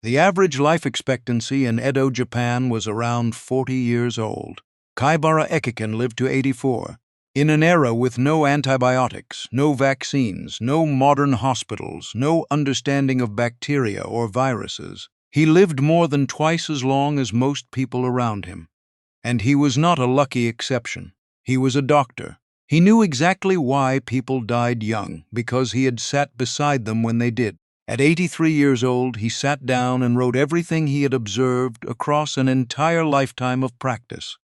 The average life expectancy in Edo, Japan was around 40 years old. Kaibara Ekiken lived to 84. In an era with no antibiotics, no vaccines, no modern hospitals, no understanding of bacteria or viruses, he lived more than twice as long as most people around him. And he was not a lucky exception. He was a doctor. He knew exactly why people died young, because he had sat beside them when they did. At 83 years old, he sat down and wrote everything he had observed across an entire lifetime of practice.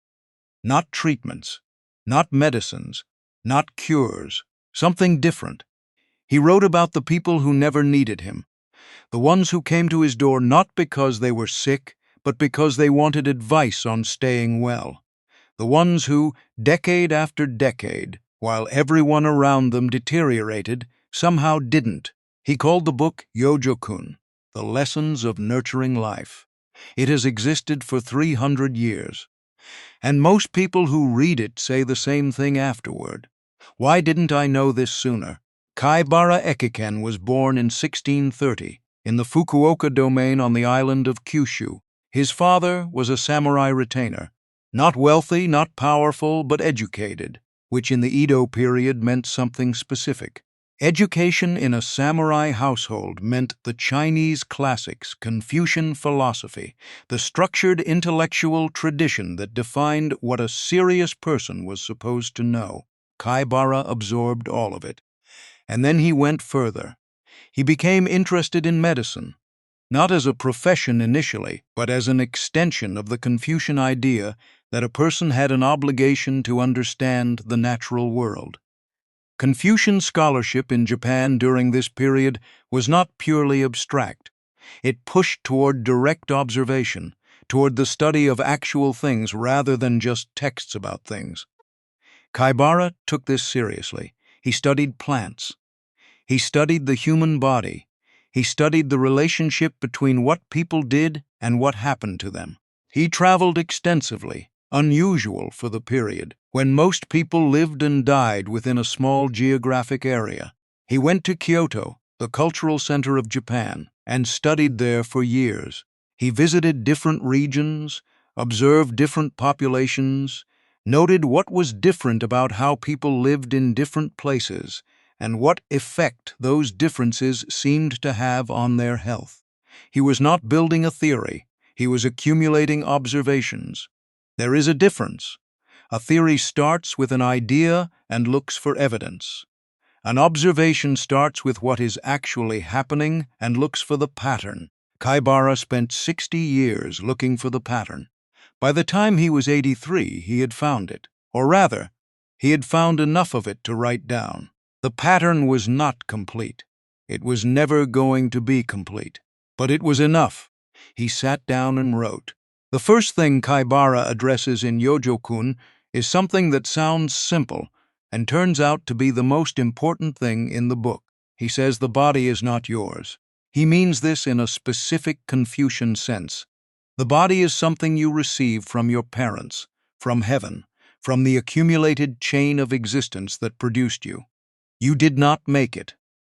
Not treatments, not medicines, not cures, something different. He wrote about the people who never needed him, the ones who came to his door not because they were sick, but because they wanted advice on staying well. The ones who, decade after decade, while everyone around them deteriorated, somehow didn't. He called the book Yōjōkun, The Lessons of Nurturing Life. It has existed for 300 years. And most people who read it say the same thing afterward. Why didn't I know this sooner? Kaibara Ekiken was born in 1630 in the Fukuoka domain on the island of Kyushu. His father was a samurai retainer, not wealthy, not powerful, but educated, which in the Edo period meant something specific. Education in a samurai household meant the Chinese classics, Confucian philosophy, the structured intellectual tradition that defined what a serious person was supposed to know. Kaibara absorbed all of it. And then he went further. He became interested in medicine, not as a profession initially, but as an extension of the Confucian idea that a person had an obligation to understand the natural world. Confucian scholarship in Japan during this period was not purely abstract. It pushed toward direct observation, toward the study of actual things rather than just texts about things. Kaibara took this seriously. He studied plants. He studied the human body. He studied the relationship between what people did and what happened to them. He traveled extensively, unusual for the period, when most people lived and died within a small geographic area. He went to Kyoto, the cultural center of Japan, and studied there for years. He visited different regions, observed different populations, noted what was different about how people lived in different places, and what effect those differences seemed to have on their health. He was not building a theory. He was accumulating observations. There is a difference. A theory starts with an idea and looks for evidence. An observation starts with what is actually happening and looks for the pattern. Kaibara spent 60 years looking for the pattern. By the time he was 83, he had found it. Or rather, he had found enough of it to write down. The pattern was not complete. It was never going to be complete. But it was enough. He sat down and wrote. The first thing Kaibara addresses in Yōjōkun is something that sounds simple and turns out to be the most important thing in the book. He says the body is not yours. He means this in a specific Confucian sense. The body is something you receive from your parents, from heaven, from the accumulated chain of existence that produced you. You did not make it.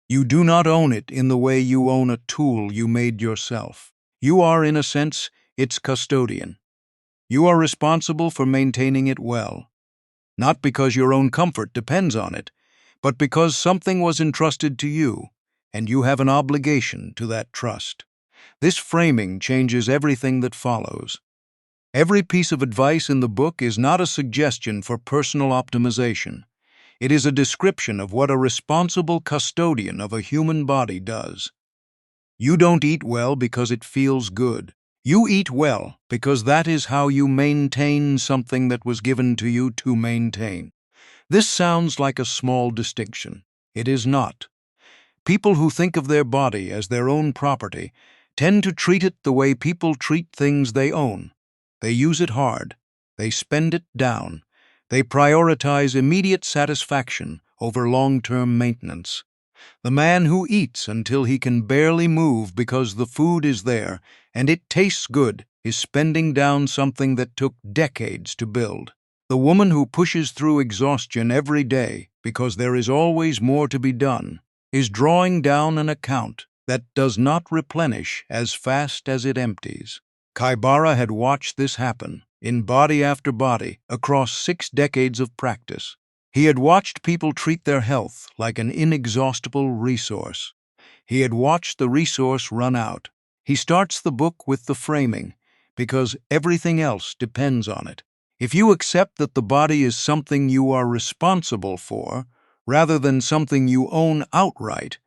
You do not own it in the way you own a tool you made yourself. You are, in a sense, its custodian. You are responsible for maintaining it well, not because your own comfort depends on it, but because something was entrusted to you, and you have an obligation to that trust. This framing changes everything that follows. Every piece of advice in the book is not a suggestion for personal optimization. It is a description of what a responsible custodian of a human body does. You don't eat well because it feels good. You eat well because that is how you maintain something that was given to you to maintain. This sounds like a small distinction. It is not. People who think of their body as their own property tend to treat it the way people treat things they own. They use it hard. They spend it down. They prioritize immediate satisfaction over long-term maintenance. The man who eats until he can barely move because the food is there and it tastes good is spending down something that took decades to build. The woman who pushes through exhaustion every day because there is always more to be done is drawing down an account that does not replenish as fast as it empties. Kaibara had watched this happen, in body after body, across 6 decades of practice. He had watched people treat their health like an inexhaustible resource. He had watched the resource run out. He starts the book with the framing, because everything else depends on it. If you accept that the body is something you are responsible for, rather than something you own outright,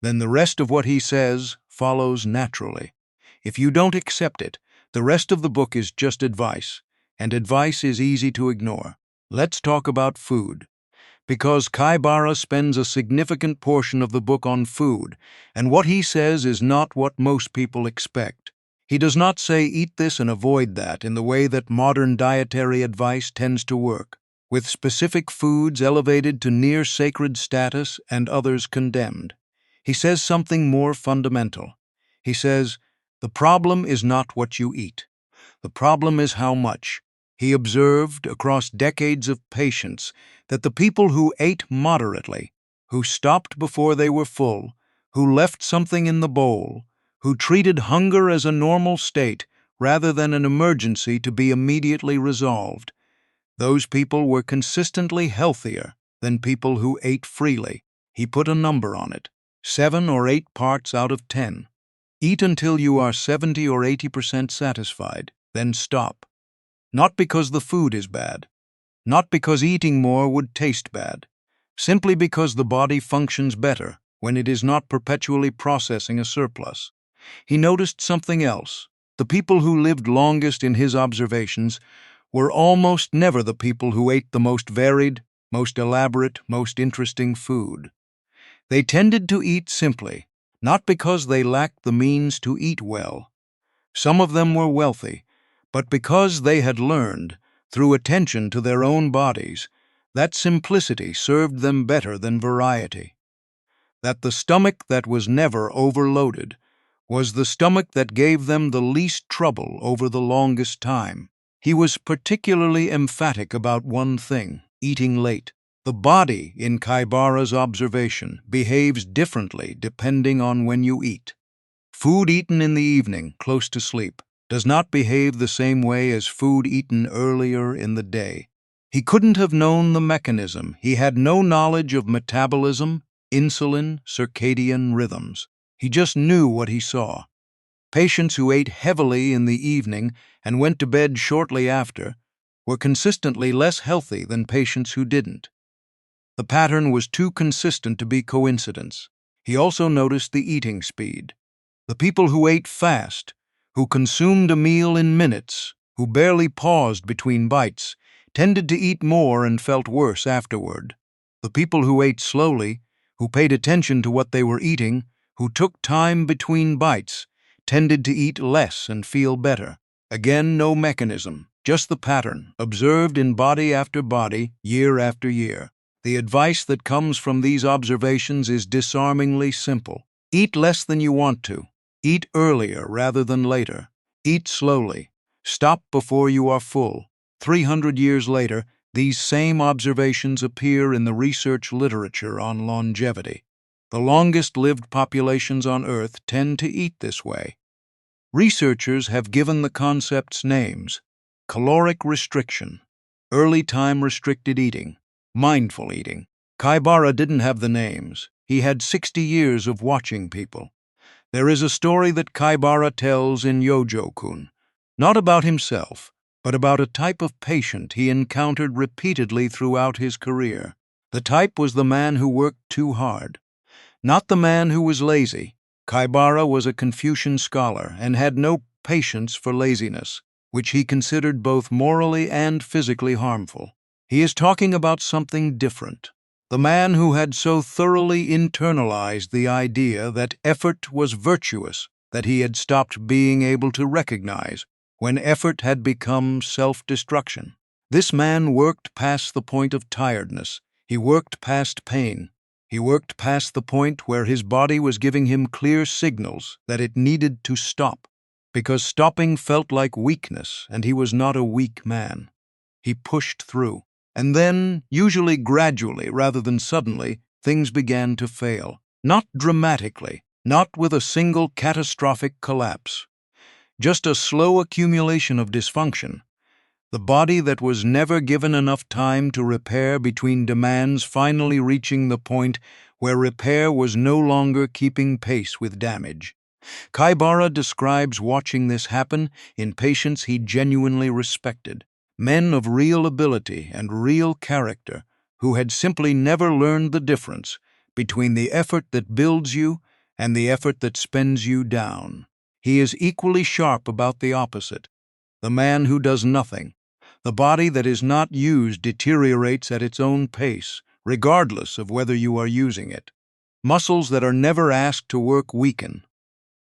then the rest of what he says follows naturally. If you don't accept it, the rest of the book is just advice, and advice is easy to ignore. Let's talk about food. Because Kaibara spends a significant portion of the book on food, and what he says is not what most people expect. He does not say eat this and avoid that in the way that modern dietary advice tends to work, with specific foods elevated to near sacred status and others condemned. He says something more fundamental. He says, the problem is not what you eat. The problem is how much. He observed, across decades of patience, that the people who ate moderately, who stopped before they were full, who left something in the bowl, who treated hunger as a normal state rather than an emergency to be immediately resolved, those people were consistently healthier than people who ate freely. He put a number on it, 7 or 8 parts out of 10. Eat until you are 70 or 80% satisfied, then stop. Not because the food is bad, not because eating more would taste bad, simply because the body functions better when it is not perpetually processing a surplus. He noticed something else. The people who lived longest in his observations were almost never the people who ate the most varied, most elaborate, most interesting food. They tended to eat simply, not because they lacked the means to eat well. Some of them were wealthy, but because they had learned, through attention to their own bodies, that simplicity served them better than variety. That the stomach that was never overloaded was the stomach that gave them the least trouble over the longest time. He was particularly emphatic about one thing: eating late. The body, in Kaibara's observation, behaves differently depending on when you eat. Food eaten in the evening, close to sleep, does not behave the same way as food eaten earlier in the day. He couldn't have known the mechanism. He had no knowledge of metabolism, insulin, circadian rhythms. He just knew what he saw. Patients who ate heavily in the evening and went to bed shortly after were consistently less healthy than patients who didn't. The pattern was too consistent to be coincidence. He also noticed the eating speed. The people who ate fast, who consumed a meal in minutes, who barely paused between bites, tended to eat more and felt worse afterward. The people who ate slowly, who paid attention to what they were eating, who took time between bites, tended to eat less and feel better. Again, no mechanism, just the pattern, observed in body after body, year after year. The advice that comes from these observations is disarmingly simple. Eat less than you want to. Eat earlier rather than later. Eat slowly. Stop before you are full. 300 years later, these same observations appear in the research literature on longevity. The longest-lived populations on Earth tend to eat this way. Researchers have given the concepts names: caloric restriction, early time-restricted eating, mindful eating. Kaibara didn't have the names. He had 60 years of watching people. There is a story that Kaibara tells in Yōjōkun, not about himself, but about a type of patient he encountered repeatedly throughout his career. The type was the man who worked too hard, not the man who was lazy. Kaibara was a Confucian scholar and had no patience for laziness, which he considered both morally and physically harmful. He is talking about something different. The man who had so thoroughly internalized the idea that effort was virtuous that he had stopped being able to recognize when effort had become self-destruction. This man worked past the point of tiredness. He worked past pain. He worked past the point where his body was giving him clear signals that it needed to stop, because stopping felt like weakness, and he was not a weak man. He pushed through. And then, usually gradually rather than suddenly, things began to fail. Not dramatically, not with a single catastrophic collapse, just a slow accumulation of dysfunction. The body that was never given enough time to repair between demands finally reaching the point where repair was no longer keeping pace with damage. Kaibara describes watching this happen in patients he genuinely respected, men of real ability and real character who had simply never learned the difference between the effort that builds you and the effort that spends you down. He is equally sharp about the opposite, the man who does nothing. The body that is not used deteriorates at its own pace, regardless of whether you are using it. Muscles that are never asked to work weaken.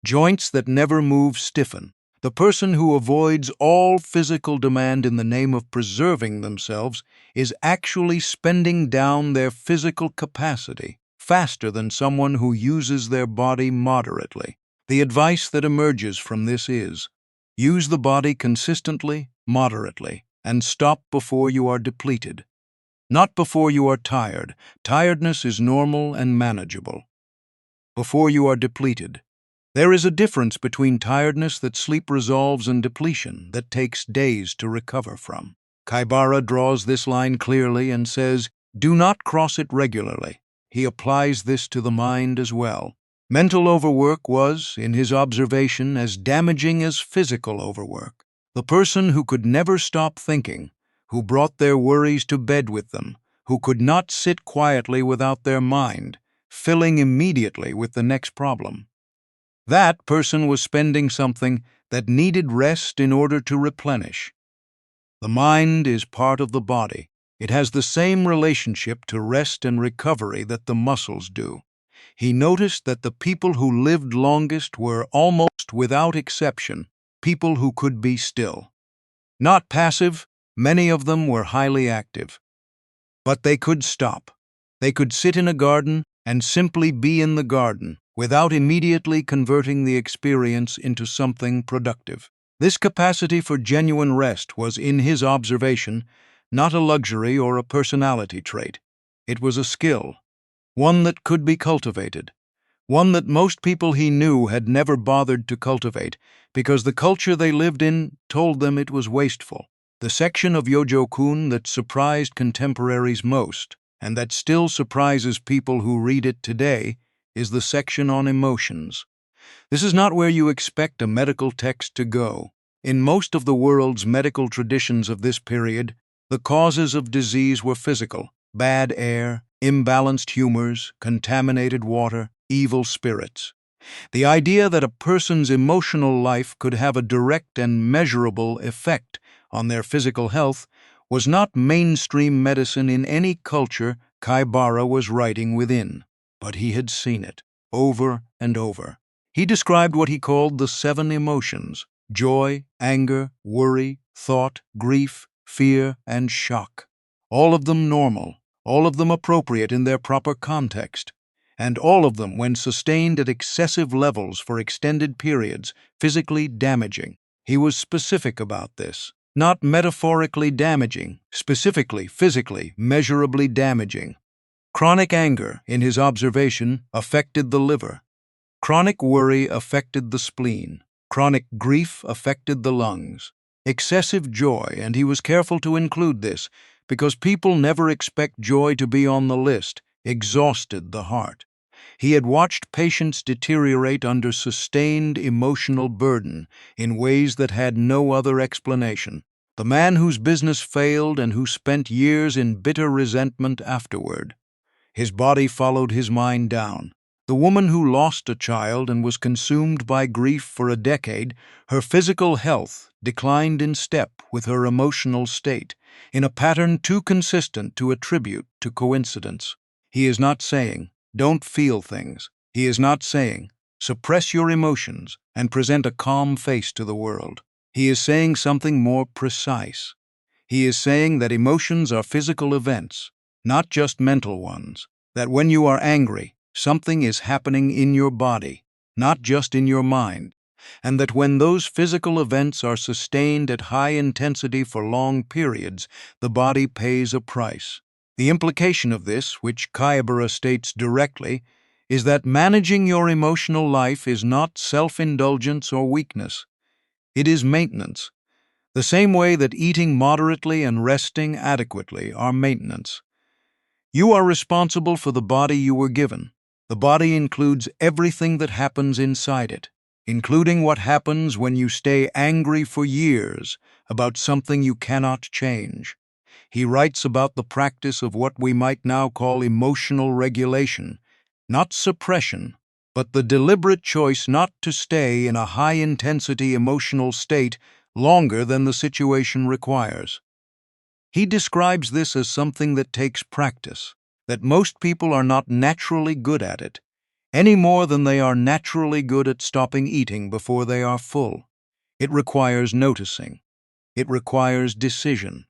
Joints that never move stiffen. The person who avoids all physical demand in the name of preserving themselves is actually spending down their physical capacity faster than someone who uses their body moderately. The advice that emerges from this is, use the body consistently, moderately, and stop before you are depleted. Not before you are tired. Tiredness is normal and manageable. Before you are depleted. There is a difference between tiredness that sleep resolves and depletion that takes days to recover from. Kaibara draws this line clearly and says, do not cross it regularly. He applies this to the mind as well. Mental overwork was, in his observation, as damaging as physical overwork. The person who could never stop thinking, who brought their worries to bed with them, who could not sit quietly without their mind, filling immediately with the next problem. That person was spending something that needed rest in order to replenish. The mind is part of the body. It has the same relationship to rest and recovery that the muscles do. He noticed that the people who lived longest were, almost without exception, people who could be still. Not passive, many of them were highly active. But they could stop. They could sit in a garden and simply be in the garden without immediately converting the experience into something productive. This capacity for genuine rest was, in his observation, not a luxury or a personality trait. It was a skill, one that could be cultivated, one that most people he knew had never bothered to cultivate because the culture they lived in told them it was wasteful. The section of Yōjōkun that surprised contemporaries most, and that still surprises people who read it today, is the section on emotions. This is not where you expect a medical text to go. In most of the world's medical traditions of this period, the causes of disease were physical: bad air, imbalanced humors, contaminated water, evil spirits. The idea that a person's emotional life could have a direct and measurable effect on their physical health was not mainstream medicine in any culture Kaibara was writing within, but he had seen it over and over. He described what he called the 7 emotions: joy, anger, worry, thought, grief, fear, and shock. All of them normal, all of them appropriate in their proper context, and all of them, when sustained at excessive levels for extended periods, physically damaging. He was specific about this. Not metaphorically damaging, specifically, physically, measurably damaging. Chronic anger, in his observation, affected the liver. Chronic worry affected the spleen. Chronic grief affected the lungs. Excessive joy, and he was careful to include this, because people never expect joy to be on the list, exhausted the heart. He had watched patients deteriorate under sustained emotional burden in ways that had no other explanation. The man whose business failed and who spent years in bitter resentment afterward. His body followed his mind down. The woman who lost a child and was consumed by grief for a decade, her physical health declined in step with her emotional state, in a pattern too consistent to attribute to coincidence. He is not saying, don't feel things. He is not saying, suppress your emotions and present a calm face to the world. He is saying something more precise. He is saying that emotions are physical events, not just mental ones. That when you are angry, something is happening in your body, not just in your mind. And that when those physical events are sustained at high intensity for long periods, the body pays a price. The implication of this, which Kaibara states directly, is that managing your emotional life is not self-indulgence or weakness. It is maintenance, the same way that eating moderately and resting adequately are maintenance. You are responsible for the body you were given. The body includes everything that happens inside it, including what happens when you stay angry for years about something you cannot change. He writes about the practice of what we might now call emotional regulation, not suppression, but the deliberate choice not to stay in a high-intensity emotional state longer than the situation requires. He describes this as something that takes practice, that most people are not naturally good at it, any more than they are naturally good at stopping eating before they are full. It requires noticing. It requires decision.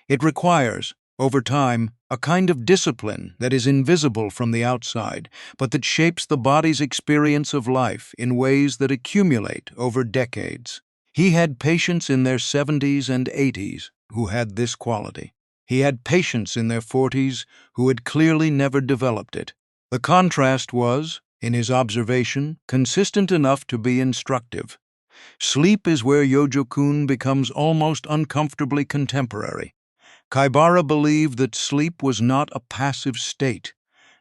It requires, over time, a kind of discipline that is invisible from the outside, but that shapes the body's experience of life in ways that accumulate over decades. He had patients in their 70s and 80s who had this quality. He had patients in their 40s who had clearly never developed it. The contrast was, in his observation, consistent enough to be instructive. Sleep is where Yōjōkun becomes almost uncomfortably contemporary. Kaibara believed that sleep was not a passive state,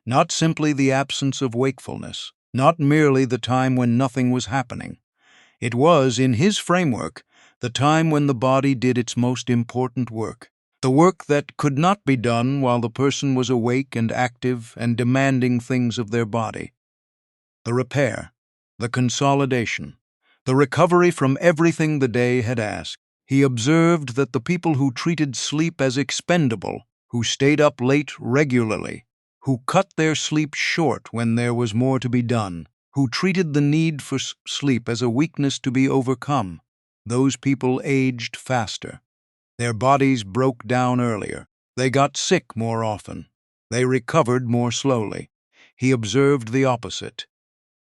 not simply the absence of wakefulness, not merely the time when nothing was happening. It was, in his framework, the time when the body did its most important work, the work that could not be done while the person was awake and active and demanding things of their body. The repair, the consolidation, the recovery from everything the day had asked. He observed that the people who treated sleep as expendable, who stayed up late regularly, who cut their sleep short when there was more to be done, who treated the need for sleep as a weakness to be overcome, those people aged faster. Their bodies broke down earlier. They got sick more often. They recovered more slowly. He observed the opposite.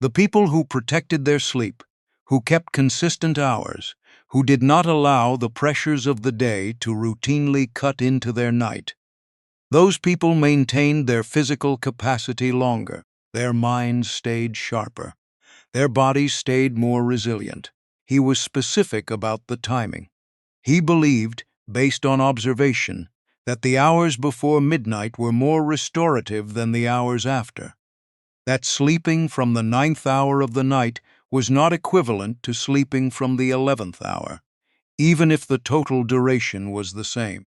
The people who protected their sleep, who kept consistent hours, who did not allow the pressures of the day to routinely cut into their night, those people maintained their physical capacity longer. Their minds stayed sharper. Their bodies stayed more resilient. He was specific about the timing. He believed, based on observation, that the hours before midnight were more restorative than the hours after. That sleeping from the 9th hour of the night was not equivalent to sleeping from the 11th hour, even if the total duration was the same.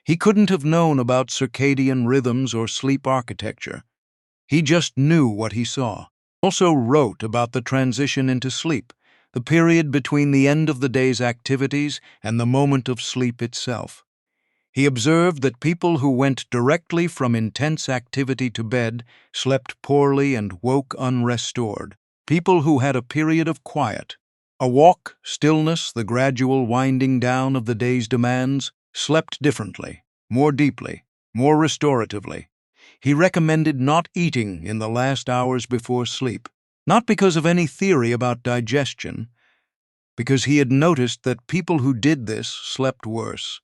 He couldn't have known about circadian rhythms or sleep architecture. He just knew what he saw. He also wrote about the transition into sleep, the period between the end of the day's activities and the moment of sleep itself. He observed that people who went directly from intense activity to bed slept poorly and woke unrestored. People who had a period of quiet, a walk, stillness, the gradual winding down of the day's demands, slept differently, more deeply, more restoratively. He recommended not eating in the last hours before sleep, not because of any theory about digestion, because he had noticed that people who did this slept worse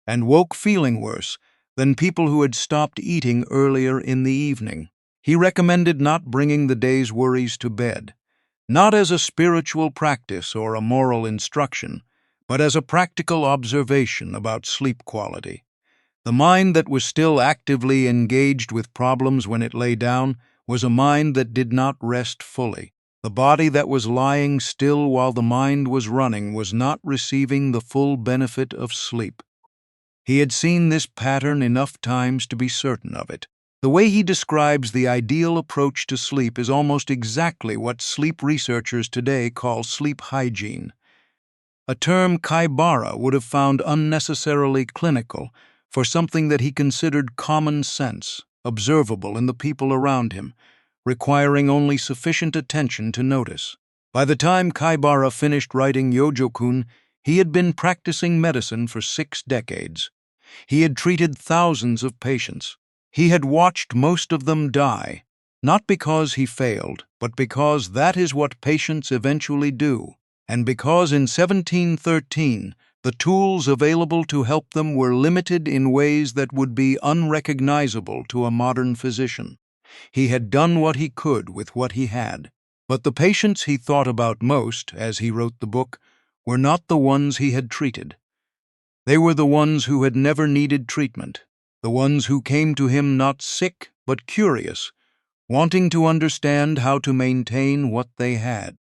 and woke feeling worse than people who had stopped eating earlier in the evening. He recommended not bringing the day's worries to bed, not as a spiritual practice or a moral instruction, but as a practical observation about sleep quality. The mind that was still actively engaged with problems when it lay down was a mind that did not rest fully. The body that was lying still while the mind was running was not receiving the full benefit of sleep. He had seen this pattern enough times to be certain of it. The way he describes the ideal approach to sleep is almost exactly what sleep researchers today call sleep hygiene, a term Kaibara would have found unnecessarily clinical for something that he considered common sense, observable in the people around him, requiring only sufficient attention to notice. By the time Kaibara finished writing Yōjōkun, he had been practicing medicine for 6 decades. He had treated thousands of patients. He had watched most of them die, not because he failed, but because that is what patients eventually do, and because in 1713 the tools available to help them were limited in ways that would be unrecognizable to a modern physician. He had done what he could with what he had. But the patients he thought about most, as he wrote the book, were not the ones he had treated. They were the ones who had never needed treatment, the ones who came to him not sick but curious, wanting to understand how to maintain what they had.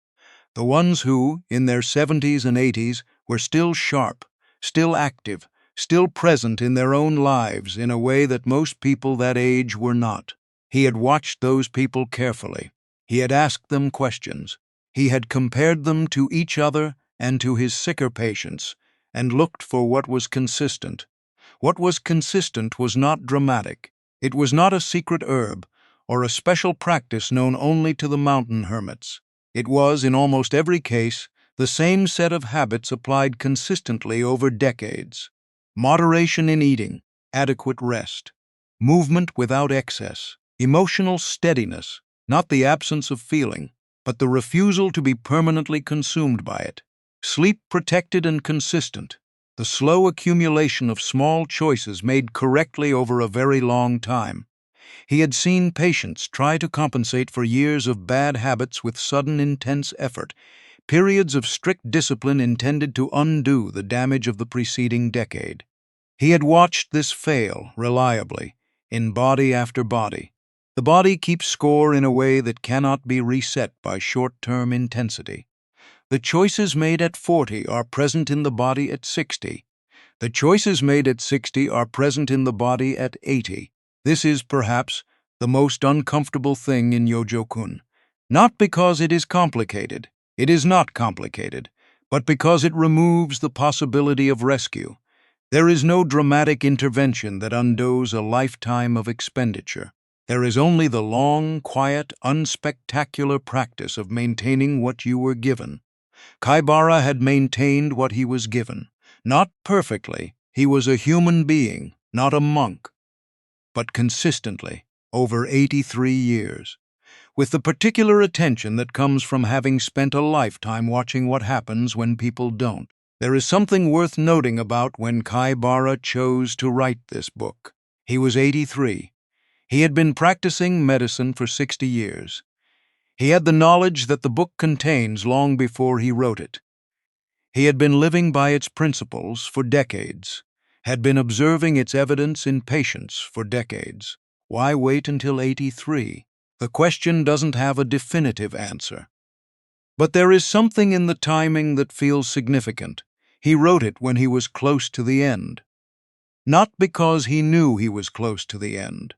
The ones who, in their 70s and 80s, were still sharp, still active, still present in their own lives in a way that most people that age were not. He had watched those people carefully. He had asked them questions. He had compared them to each other and to his sicker patients, and looked for what was consistent. What was consistent was not dramatic. It was not a secret herb, or a special practice known only to the mountain hermits. It was, in almost every case, the same set of habits applied consistently over decades. Moderation in eating, adequate rest, movement without excess, emotional steadiness, not the absence of feeling, but the refusal to be permanently consumed by it, sleep protected and consistent, the slow accumulation of small choices made correctly over a very long time. He had seen patients try to compensate for years of bad habits with sudden intense effort, periods of strict discipline intended to undo the damage of the preceding decade. He had watched this fail reliably, in body after body. The body keeps score in a way that cannot be reset by short-term intensity. The choices made at 40 are present in the body at 60. The choices made at 60 are present in the body at 80. This is, perhaps, the most uncomfortable thing in Yōjōkun. Not because it is complicated. It is not complicated, but because it removes the possibility of rescue. There is no dramatic intervention that undoes a lifetime of expenditure. There is only the long, quiet, unspectacular practice of maintaining what you were given. Kaibara had maintained what he was given. Not perfectly. He was a human being, not a monk, but consistently, over 83 years. With the particular attention that comes from having spent a lifetime watching what happens when people don't. There is something worth noting about when Kaibara chose to write this book. He was 83. He had been practicing medicine for 60 years. He had the knowledge that the book contains long before he wrote it. He had been living by its principles for decades, had been observing its evidence in patients for decades. Why wait until 83? The question doesn't have a definitive answer. But there is something in the timing that feels significant. He wrote it when he was close to the end. Not because he knew he was close to the end,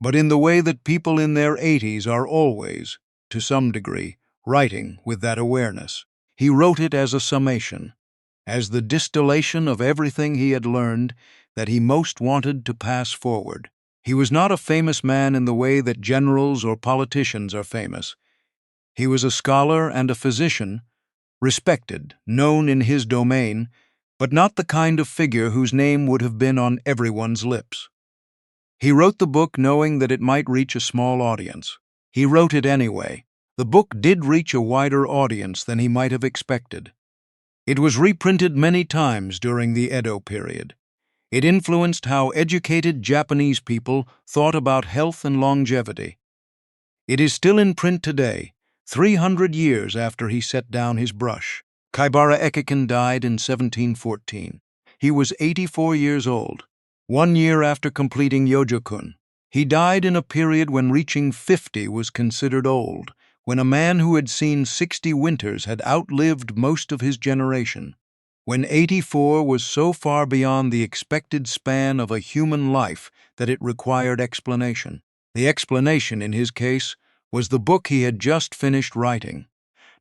but in the way that people in their 80s are always, to some degree, writing with that awareness. He wrote it as a summation, as the distillation of everything he had learned that he most wanted to pass forward. He was not a famous man in the way that generals or politicians are famous. He was a scholar and a physician, respected, known in his domain, but not the kind of figure whose name would have been on everyone's lips. He wrote the book knowing that it might reach a small audience. He wrote it anyway. The book did reach a wider audience than he might have expected. It was reprinted many times during the Edo period. It influenced how educated Japanese people thought about health and longevity. It is still in print today, 300 years after he set down his brush. Kaibara Ekiken died in 1714. He was 84 years old, 1 year after completing Yōjōkun. He died in a period when reaching 50 was considered old, when a man who had seen 60 winters had outlived most of his generation, when 84 was so far beyond the expected span of a human life that it required explanation. The explanation, in his case, was the book he had just finished writing.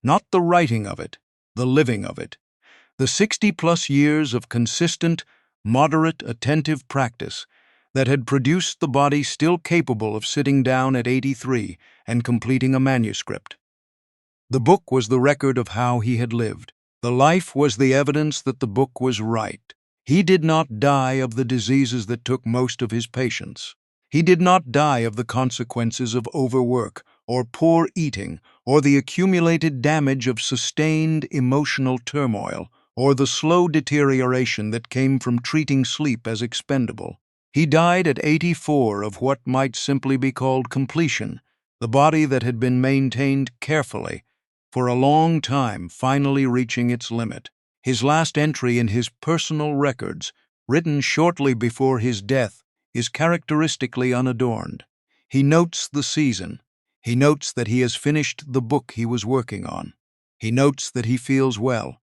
Not the writing of it, the living of it. The 60-plus years of consistent, moderate, attentive practice that had produced the body still capable of sitting down at 83 and completing a manuscript. The book was the record of how he had lived. The life was the evidence that the book was right. He did not die of the diseases that took most of his patients. He did not die of the consequences of overwork or poor eating or the accumulated damage of sustained emotional turmoil or the slow deterioration that came from treating sleep as expendable. He died at 84 of what might simply be called completion, the body that had been maintained carefully for a long time finally reaching its limit. His last entry in his personal records, written shortly before his death, is characteristically unadorned. He notes the season. He notes that he has finished the book he was working on. He notes that he feels well.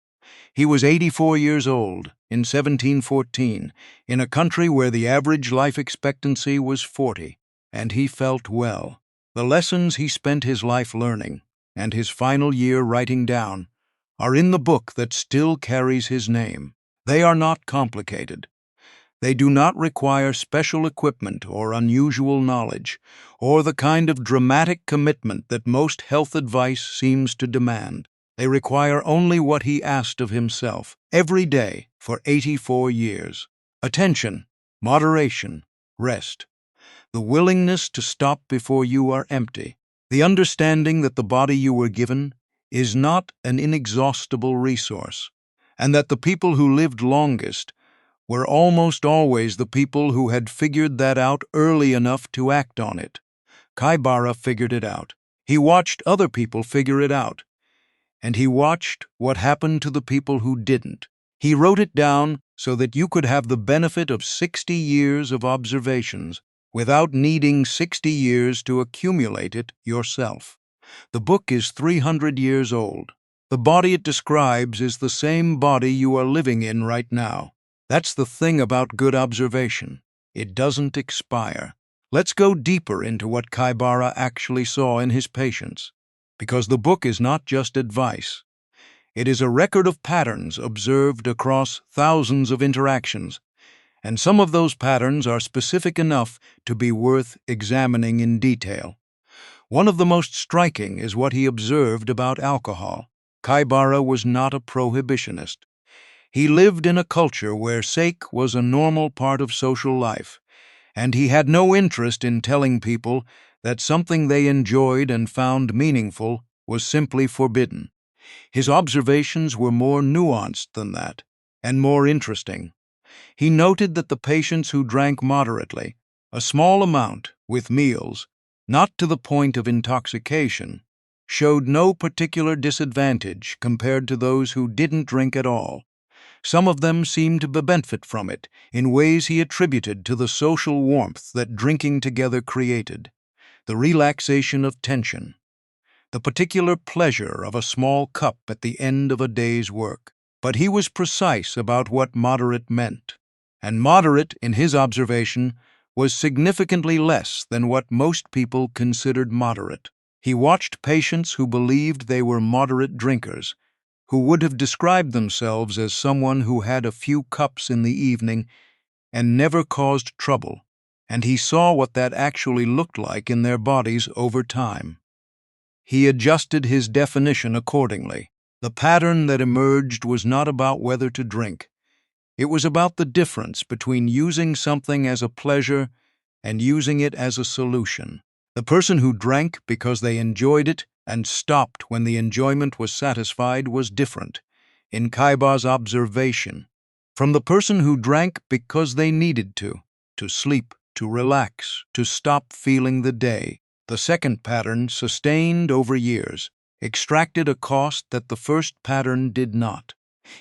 He was 84 years old in 1714, in a country where the average life expectancy was 40, and he felt well. The lessons he spent his life learning, and his final year writing down, are in the book that still carries his name. They are not complicated. They do not require special equipment or unusual knowledge, or the kind of dramatic commitment that most health advice seems to demand. They require only what he asked of himself every day for 84 years: attention, moderation, rest, the willingness to stop before you are empty, the understanding that the body you were given is not an inexhaustible resource, and that the people who lived longest were almost always the people who had figured that out early enough to act on it. Kaibara figured it out. He watched other people figure it out, and he watched what happened to the people who didn't. He wrote it down so that you could have the benefit of 60 years of observations without needing 60 years to accumulate it yourself. The book is 300 years old. The body it describes is the same body you are living in right now. That's the thing about good observation. It doesn't expire. Let's go deeper into what Kaibara actually saw in his patients, because the book is not just advice. It is a record of patterns observed across thousands of interactions, and some of those patterns are specific enough to be worth examining in detail. One of the most striking is what he observed about alcohol. Kaibara was not a prohibitionist. He lived in a culture where sake was a normal part of social life, and he had no interest in telling people that something they enjoyed and found meaningful was simply forbidden. His observations were more nuanced than that, and more interesting. He noted that the patients who drank moderately, a small amount, with meals, not to the point of intoxication, showed no particular disadvantage compared to those who didn't drink at all. Some of them seemed to benefit from it in ways he attributed to the social warmth that drinking together created, the relaxation of tension, the particular pleasure of a small cup at the end of a day's work. But he was precise about what moderate meant, and moderate, in his observation, was significantly less than what most people considered moderate. He watched patients who believed they were moderate drinkers, who would have described themselves as someone who had a few cups in the evening and never caused trouble, and he saw what that actually looked like in their bodies over time. He adjusted his definition accordingly. The pattern that emerged was not about whether to drink. It was about the difference between using something as a pleasure and using it as a solution. The person who drank because they enjoyed it and stopped when the enjoyment was satisfied was different, in Kaibara's observation, from the person who drank because they needed to sleep, to relax, to stop feeling the day. The second pattern, sustained over years, extracted a cost that the first pattern did not.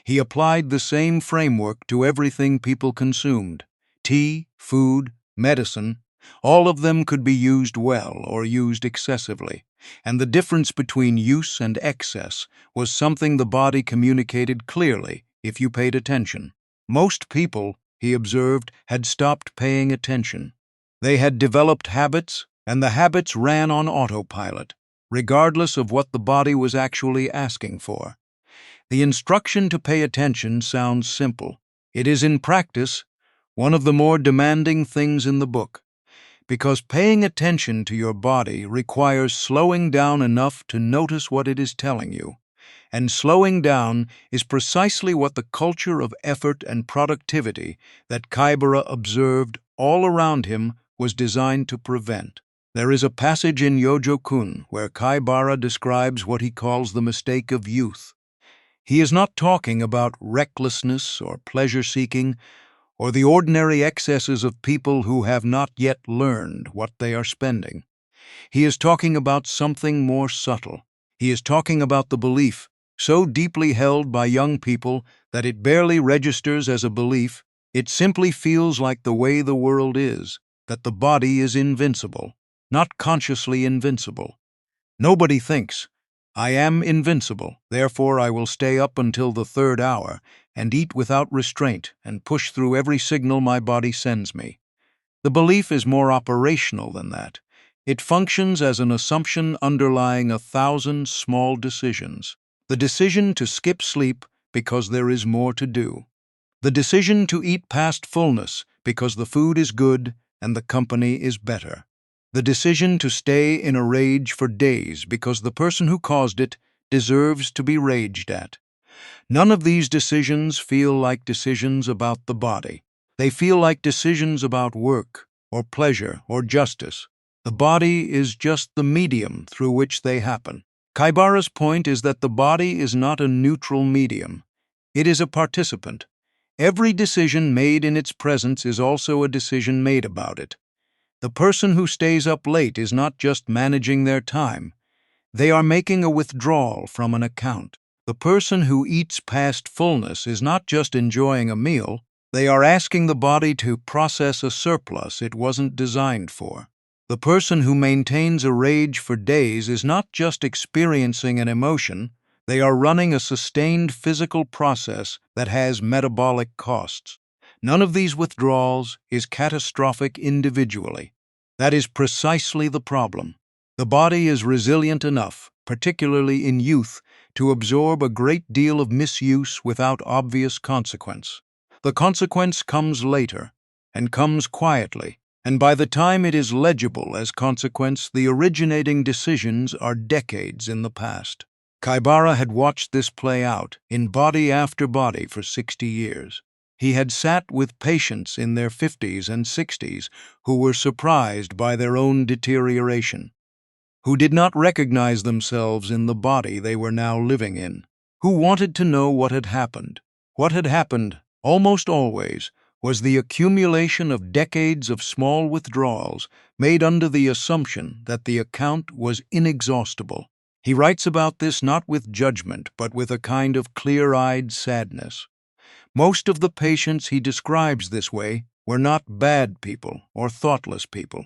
He applied the same framework to everything people consumed: tea, food, medicine. All of them could be used well or used excessively, and the difference between use and excess was something the body communicated clearly if you paid attention. Most people, he observed, had stopped paying attention. They had developed habits, and the habits ran on autopilot, regardless of what the body was actually asking for. The instruction to pay attention sounds simple. It is, in practice, one of the more demanding things in the book, because paying attention to your body requires slowing down enough to notice what it is telling you, and slowing down is precisely what the culture of effort and productivity that Kaibara observed all around him was designed to prevent. There is a passage in Yōjōkun where Kaibara describes what he calls the mistake of youth. He is not talking about recklessness or pleasure-seeking or the ordinary excesses of people who have not yet learned what they are spending. He is talking about something more subtle. He is talking about the belief, so deeply held by young people that it barely registers as a belief. It simply feels like the way the world is, that the body is invincible, not consciously invincible. Nobody thinks, I am invincible, therefore I will stay up until the third hour and eat without restraint and push through every signal my body sends me. The belief is more operational than that. It functions as an assumption underlying 1,000 small decisions. The decision to skip sleep because there is more to do. The decision to eat past fullness because the food is good and the company is better. The decision to stay in a rage for days because the person who caused it deserves to be raged at. None of these decisions feel like decisions about the body. They feel like decisions about work, or pleasure, or justice. The body is just the medium through which they happen. Kaibara's point is that the body is not a neutral medium. It is a participant. Every decision made in its presence is also a decision made about it. The person who stays up late is not just managing their time. They are making a withdrawal from an account. The person who eats past fullness is not just enjoying a meal. They are asking the body to process a surplus it wasn't designed for. The person who maintains a rage for days is not just experiencing an emotion. They are running a sustained physical process that has metabolic costs. None of these withdrawals is catastrophic individually. That is precisely the problem. The body is resilient enough, particularly in youth, to absorb a great deal of misuse without obvious consequence. The consequence comes later, and comes quietly, and by the time it is legible as consequence, the originating decisions are decades in the past. Kaibara had watched this play out, in body after body, for 60 years. He had sat with patients in their 50s and 60s who were surprised by their own deterioration, who did not recognize themselves in the body they were now living in, who wanted to know what had happened. What had happened, almost always, was the accumulation of decades of small withdrawals made under the assumption that the account was inexhaustible. He writes about this not with judgment, but with a kind of clear-eyed sadness. Most of the patients he describes this way were not bad people or thoughtless people.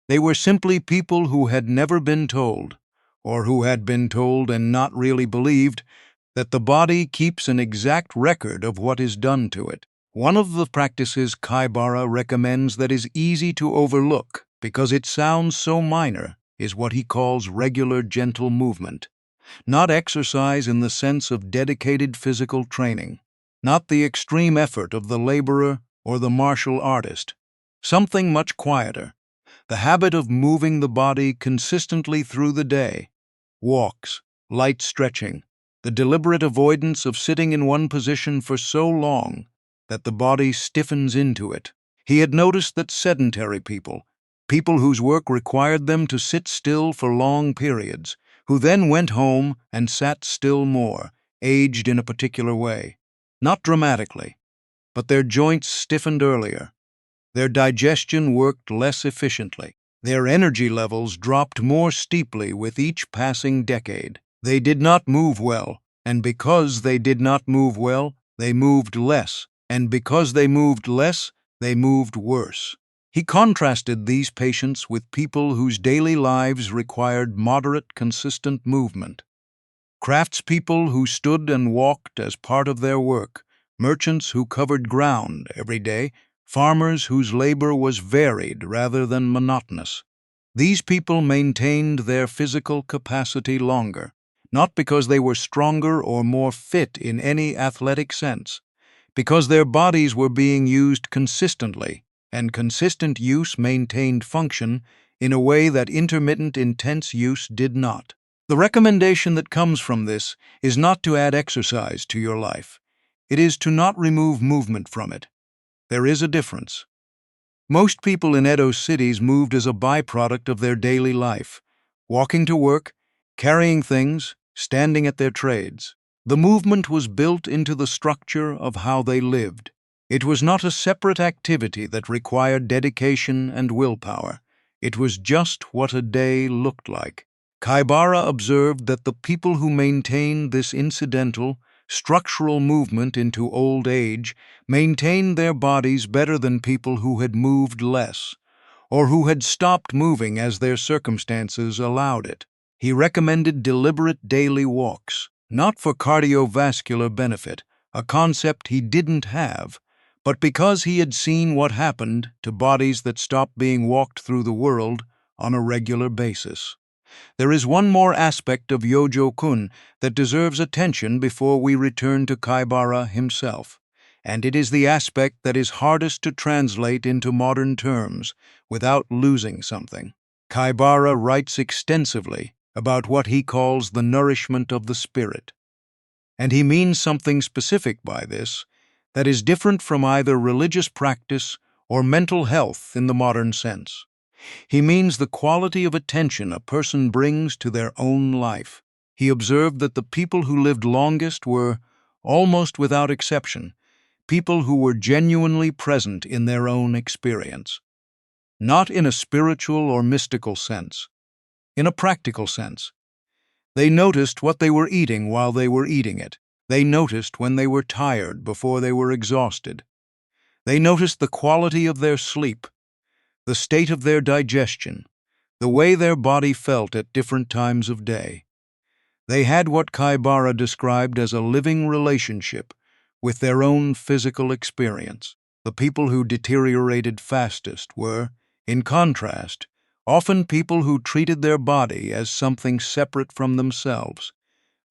They were simply people who had never been told, or who had been told and not really believed, that the body keeps an exact record of what is done to it. One of the practices Kaibara recommends that is easy to overlook because it sounds so minor is what he calls regular gentle movement. Not exercise in the sense of dedicated physical training, not the extreme effort of the laborer or the martial artist. Something much quieter. The habit of moving the body consistently through the day. Walks, light stretching, the deliberate avoidance of sitting in one position for so long that the body stiffens into it. He had noticed that sedentary people, people whose work required them to sit still for long periods, who then went home and sat still more, aged in a particular way. Not dramatically, but their joints stiffened earlier. Their digestion worked less efficiently. Their energy levels dropped more steeply with each passing decade. They did not move well, and because they did not move well, they moved less, and because they moved less, they moved worse. He contrasted these patients with people whose daily lives required moderate, consistent movement. Craftspeople who stood and walked as part of their work, merchants who covered ground every day, farmers whose labor was varied rather than monotonous. These people maintained their physical capacity longer, not because they were stronger or more fit in any athletic sense, because their bodies were being used consistently, and consistent use maintained function in a way that intermittent intense use did not. The recommendation that comes from this is not to add exercise to your life. It is to not remove movement from it. There is a difference. Most people in Edo cities moved as a byproduct of their daily life, walking to work, carrying things, standing at their trades. The movement was built into the structure of how they lived. It was not a separate activity that required dedication and willpower. It was just what a day looked like. Kaibara observed that the people who maintained this incidental, structural movement into old age maintained their bodies better than people who had moved less, or who had stopped moving as their circumstances allowed it. He recommended deliberate daily walks, not for cardiovascular benefit, a concept he didn't have, but because he had seen what happened to bodies that stopped being walked through the world on a regular basis. There is one more aspect of Yōjōkun that deserves attention before we return to Kaibara himself, and it is the aspect that is hardest to translate into modern terms without losing something. Kaibara writes extensively about what he calls the nourishment of the spirit, and he means something specific by this that is different from either religious practice or mental health in the modern sense. He means the quality of attention a person brings to their own life. He observed that the people who lived longest were, almost without exception, people who were genuinely present in their own experience. Not in a spiritual or mystical sense, in a practical sense. They noticed what they were eating while they were eating it. They noticed when they were tired before they were exhausted. They noticed the quality of their sleep, the state of their digestion, the way their body felt at different times of day. They had what Kaibara described as a living relationship with their own physical experience. The people who deteriorated fastest were, in contrast, often people who treated their body as something separate from themselves,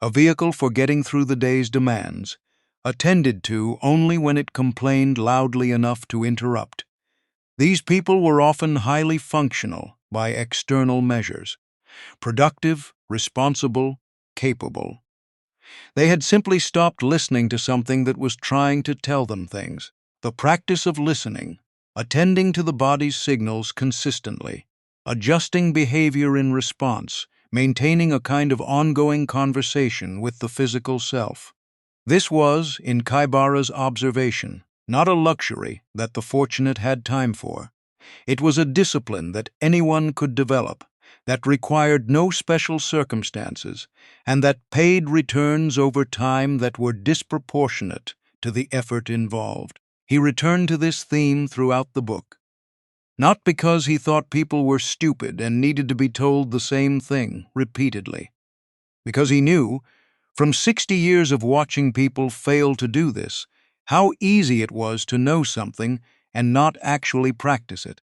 a vehicle for getting through the day's demands, attended to only when it complained loudly enough to interrupt. These people were often highly functional by external measures, productive, responsible, capable. They had simply stopped listening to something that was trying to tell them things. The practice of listening, attending to the body's signals consistently, adjusting behavior in response, maintaining a kind of ongoing conversation with the physical self. This was, in Kaibara's observation, not a luxury that the fortunate had time for. It was a discipline that anyone could develop, that required no special circumstances, and that paid returns over time that were disproportionate to the effort involved. He returned to this theme throughout the book, not because he thought people were stupid and needed to be told the same thing repeatedly, because he knew, from 60 years of watching people fail to do this, how easy it was to know something and not actually practice it,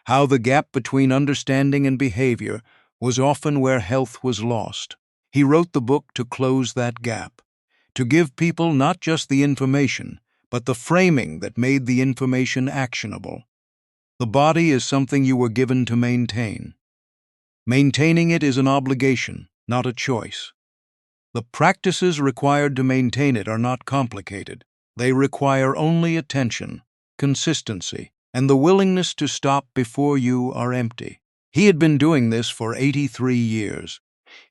how the gap between understanding and behavior was often where health was lost. He wrote the book to close that gap, to give people not just the information, but the framing that made the information actionable. The body is something you were given to maintain. Maintaining it is an obligation, not a choice. The practices required to maintain it are not complicated. They require only attention, consistency, and the willingness to stop before you are empty. He had been doing this for 83 years.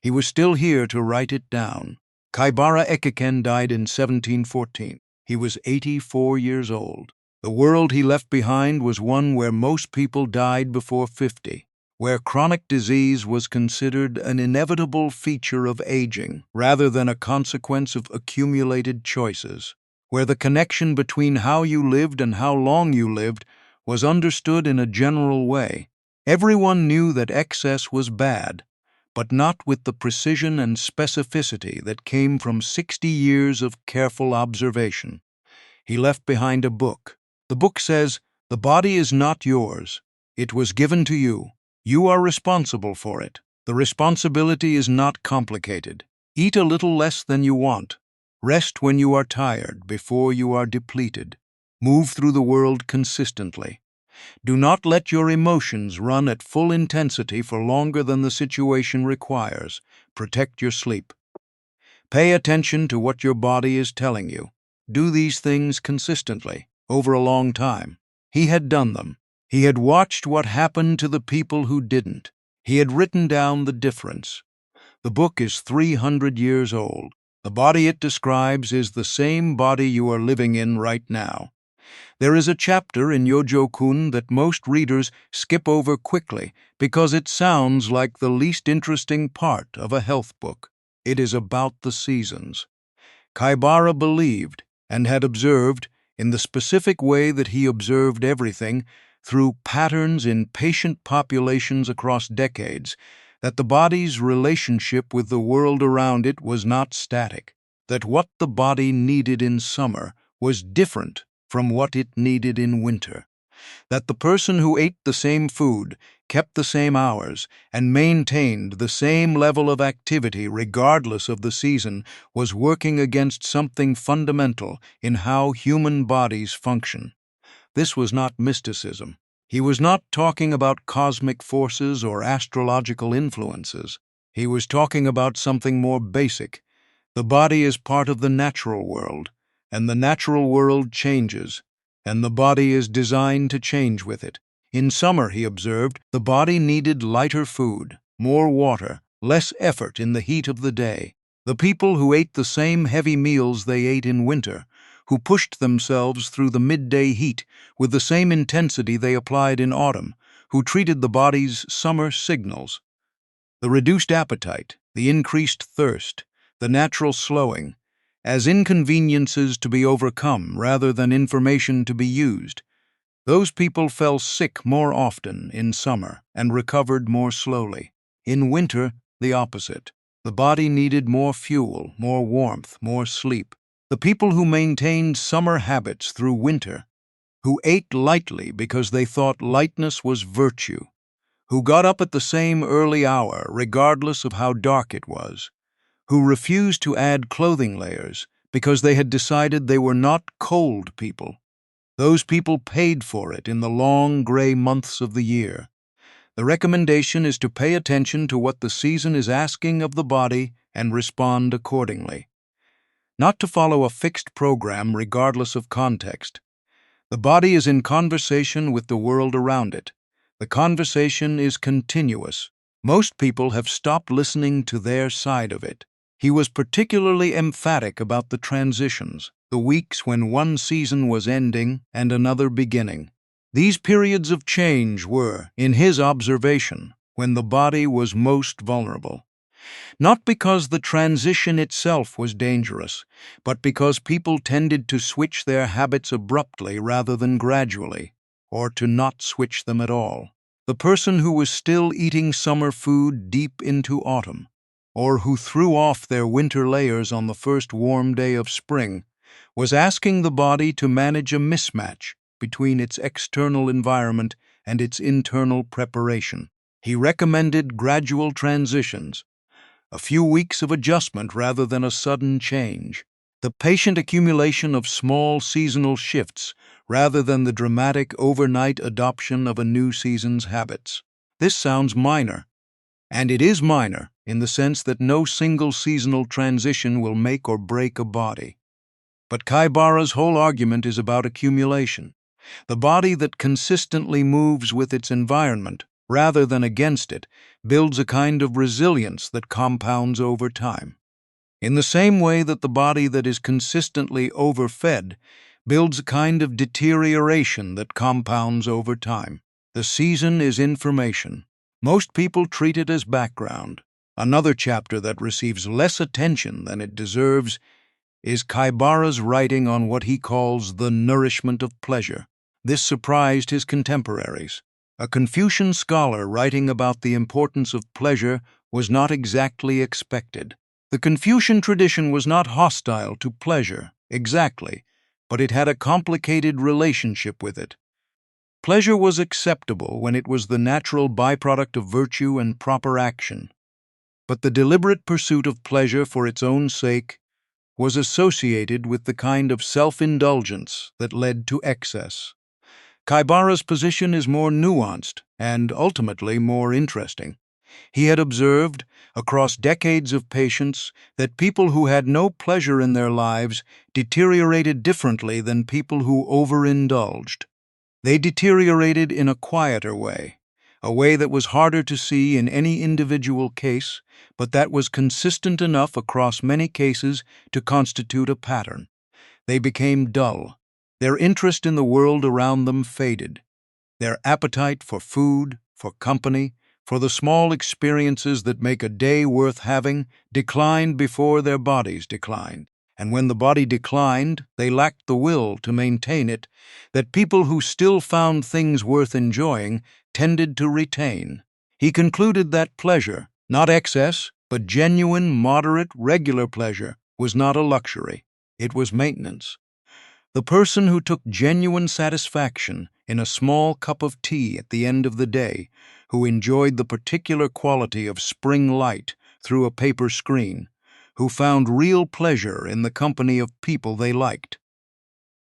He was still here to write it down. Kaibara Ekiken died in 1714. He was 84 years old. The world he left behind was one where most people died before 50, where chronic disease was considered an inevitable feature of aging rather than a consequence of accumulated choices, where the connection between how you lived and how long you lived was understood in a general way. Everyone knew that excess was bad, but not with the precision and specificity that came from 60 years of careful observation. He left behind a book. The book says, "The body is not yours. It was given to you. You are responsible for it. The responsibility is not complicated. Eat a little less than you want. Rest when you are tired, before you are depleted. Move through the world consistently. Do not let your emotions run at full intensity for longer than the situation requires. Protect your sleep. Pay attention to what your body is telling you. Do these things consistently, over a long time." He had done them. He had watched what happened to the people who didn't. He had written down the difference. The book is 300 years old. The body it describes is the same body you are living in right now. There is a chapter in Yōjōkun that most readers skip over quickly because it sounds like the least interesting part of a health book. It is about the seasons. Kaibara believed and had observed, in the specific way that he observed everything, through patterns in patient populations across decades, that the body's relationship with the world around it was not static, that what the body needed in summer was different from what it needed in winter, that the person who ate the same food, kept the same hours, and maintained the same level of activity regardless of the season was working against something fundamental in how human bodies function. This was not mysticism. He was not talking about cosmic forces or astrological influences. He was talking about something more basic. The body is part of the natural world, and the natural world changes, and the body is designed to change with it. In summer, he observed, the body needed lighter food, more water, less effort in the heat of the day. The people who ate the same heavy meals they ate in winter, who pushed themselves through the midday heat with the same intensity they applied in autumn, who treated the body's summer signals, the reduced appetite, the increased thirst, the natural slowing, as inconveniences to be overcome rather than information to be used. Those people fell sick more often in summer and recovered more slowly. In winter, the opposite. The body needed more fuel, more warmth, more sleep. The people who maintained summer habits through winter, who ate lightly because they thought lightness was virtue, who got up at the same early hour regardless of how dark it was, who refused to add clothing layers because they had decided they were not cold people. Those people paid for it in the long gray months of the year. The recommendation is to pay attention to what the season is asking of the body and respond accordingly. Not to follow a fixed program regardless of context. The body is in conversation with the world around it. The conversation is continuous. Most people have stopped listening to their side of it. He was particularly emphatic about the transitions, the weeks when one season was ending and another beginning. These periods of change were, in his observation, when the body was most vulnerable. Not because the transition itself was dangerous, but because people tended to switch their habits abruptly rather than gradually, or to not switch them at all. The person who was still eating summer food deep into autumn, or who threw off their winter layers on the first warm day of spring, was asking the body to manage a mismatch between its external environment and its internal preparation. He recommended gradual transitions, a few weeks of adjustment rather than a sudden change, the patient accumulation of small seasonal shifts rather than the dramatic overnight adoption of a new season's habits. This sounds minor, and it is minor in the sense that no single seasonal transition will make or break a body. But Kaibara's whole argument is about accumulation. The body that consistently moves with its environment, rather than against it, builds a kind of resilience that compounds over time. In the same way that the body that is consistently overfed builds a kind of deterioration that compounds over time. The season is information. Most people treat it as background. Another chapter that receives less attention than it deserves is Kaibara's writing on what he calls the nourishment of pleasure. This surprised his contemporaries. A Confucian scholar writing about the importance of pleasure was not exactly expected. The Confucian tradition was not hostile to pleasure, exactly, but it had a complicated relationship with it. Pleasure was acceptable when it was the natural byproduct of virtue and proper action, but the deliberate pursuit of pleasure for its own sake was associated with the kind of self-indulgence that led to excess. Kaibara's position is more nuanced and ultimately more interesting. He had observed, across decades of patients, that people who had no pleasure in their lives deteriorated differently than people who overindulged. They deteriorated in a quieter way, a way that was harder to see in any individual case, but that was consistent enough across many cases to constitute a pattern. They became dull. Their interest in the world around them faded. Their appetite for food, for company, for the small experiences that make a day worth having declined before their bodies declined. And when the body declined, they lacked the will to maintain it, that people who still found things worth enjoying tended to retain. He concluded that pleasure, not excess, but genuine, moderate, regular pleasure, was not a luxury. It was maintenance. The person who took genuine satisfaction in a small cup of tea at the end of the day, who enjoyed the particular quality of spring light through a paper screen, who found real pleasure in the company of people they liked.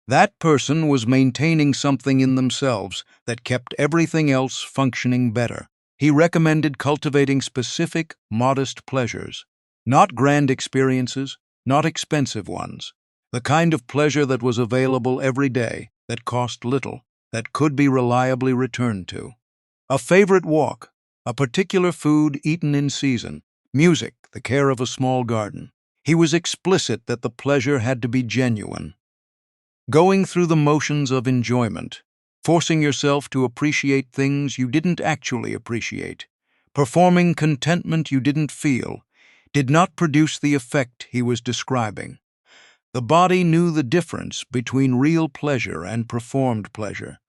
That person was maintaining something in themselves that kept everything else functioning better. He recommended cultivating specific, modest pleasures, not grand experiences, not expensive ones, the kind of pleasure that was available every day, that cost little, that could be reliably returned to. A favorite walk, a particular food eaten in season, music, the care of a small garden. He was explicit that the pleasure had to be genuine. Going through the motions of enjoyment, forcing yourself to appreciate things you didn't actually appreciate, performing contentment you didn't feel, did not produce the effect he was describing. The body knew the difference between real pleasure and performed pleasure.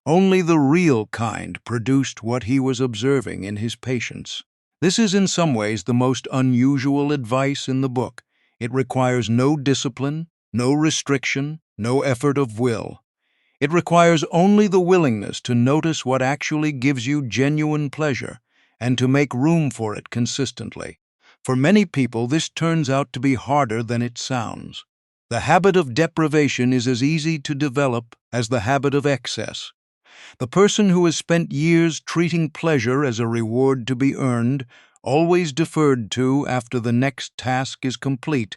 Only the real kind produced what he was observing in his patients. This is in some ways the most unusual advice in the book. It requires no discipline, no restriction, no effort of will. It requires only the willingness to notice what actually gives you genuine pleasure and to make room for it consistently. For many people, this turns out to be harder than it sounds. The habit of deprivation is as easy to develop as the habit of excess. The person who has spent years treating pleasure as a reward to be earned, always deferred to after the next task is complete,